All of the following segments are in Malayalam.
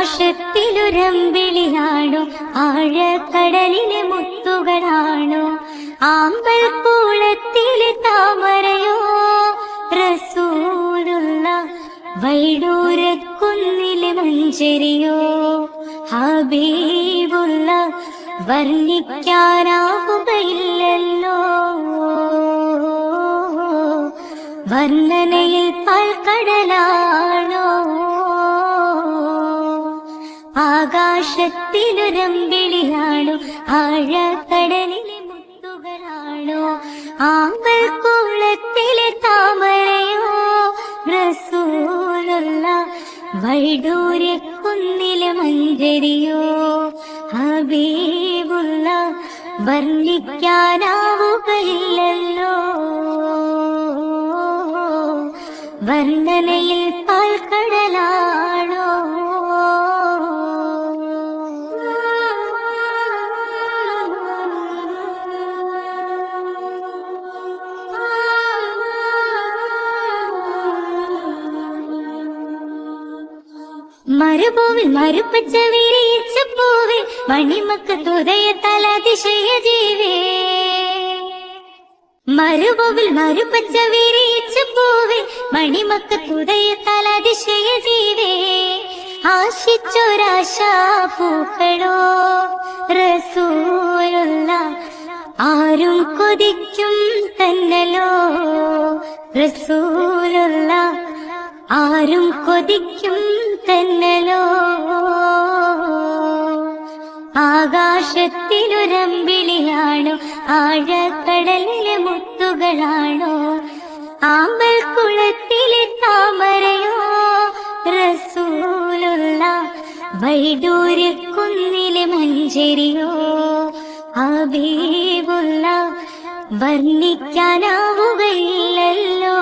ആകാശത്തിലൊരമ്പിളിയാണോ ആഴക്കടലിലെ മുത്തുകളാണോ ആമ്പൽ കൂളത്തിലെ താമരയോ റസൂലുള്ള വൈഡൂരക്കുന്നിലെ മഞ്ചരിയോ ഹബീബുള്ള വർണ്ണിക്കാനാവുകയില്ലല്ലോ വർണ്ണനയിൽ പാൽക്കടലാണോ ആകാശത്തിലൊരമ്പിളിയാണോ ആഴക്കടലിലെ മുത്തുകളാണോ ആമ്പൽ കൂളത്തിലെ താമരയോ റസൂലുള്ള വൈഡൂര്യക്കുന്നിലെ മഞ്ചരിയോ ഹബീബുള്ള വർണ്ണിക്കാനാവുകയില്ലല്ലോ വർണ്ണനയിൽ പാൽക്കടലാണോ മരുഭൂവിൽ മരുപ്പച്ച വിരിയിച്ച പൂവേ മണിമക്കത്തുദയത്താൽ അതിശയ ജീവേ മരുഭൂവിൽ മരുപ്പച്ച വിരിയിച്ച പൂവേ മണിമക്കത്തുദയത്താൽ അതിശയ ജീവേ ആശിച്ചൊരാശാ പൂക്കളോ റസൂലുള്ള ആരും കൊതിക്കും തന്നലോ റസൂലുള്ള ആരും കൊതിക്കും തന്നലോ ആകാശത്തിലൊരമ്പിളിയാണോ ആഴക്കടലിലെ മുത്തുകളാണോ ആമ്പൽ കുളത്തിലെ താമരയോ റസൂലുള്ള വൈഡൂര്യക്കുന്നിലെ മഞ്ചരിയോ ഹബീബുള്ള വർണ്ണിക്കാനാവുകയില്ലല്ലോ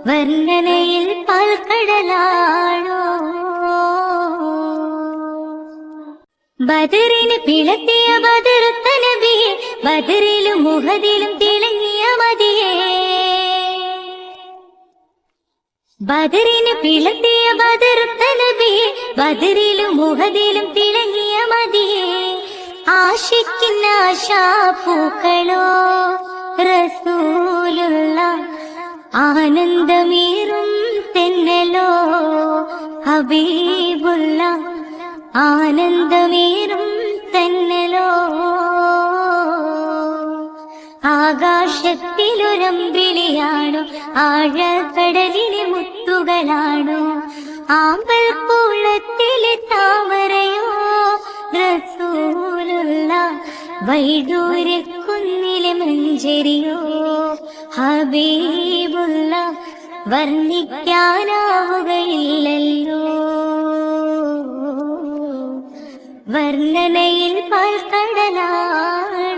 വർണ്ണനയിൽ പാൽക്കടലാണോ ബദറിന് പിളത്തിയ ബദറുത്ത നബിയെ ബദറിലും മുഹദിലും തിളങ്ങിയ മതിയേ ബദറിന് പിളത്തിയ ബദറുത്ത നബിയെ ബദറിലും മുഹദിലും തിളങ്ങിയ മതിയേ ആശിക്കുന്ന ആശാപ്പൂക്കളോ റസൂലുള്ള ആനന്ദമേറും തെന്നലോ ഹബീബുള്ള ആനന്ദമേറും തെന്നലോ ആകാശത്തിലൊരമ്പിളിയാണോ ആഴക്കടലിലെ മുത്തുകളാണോ ആമ്പൽ കൂളത്തിലെ താമരയോ റസൂലുള്ള വൈഡൂര്യക്കുന്നിലെ മഞ്ചരിയോ ഹബീബുള്ള വർണ്ണിക്കാനാവുകയില്ലല്ലോ വർണ്ണനയിൽ പാൽക്കടലാണോ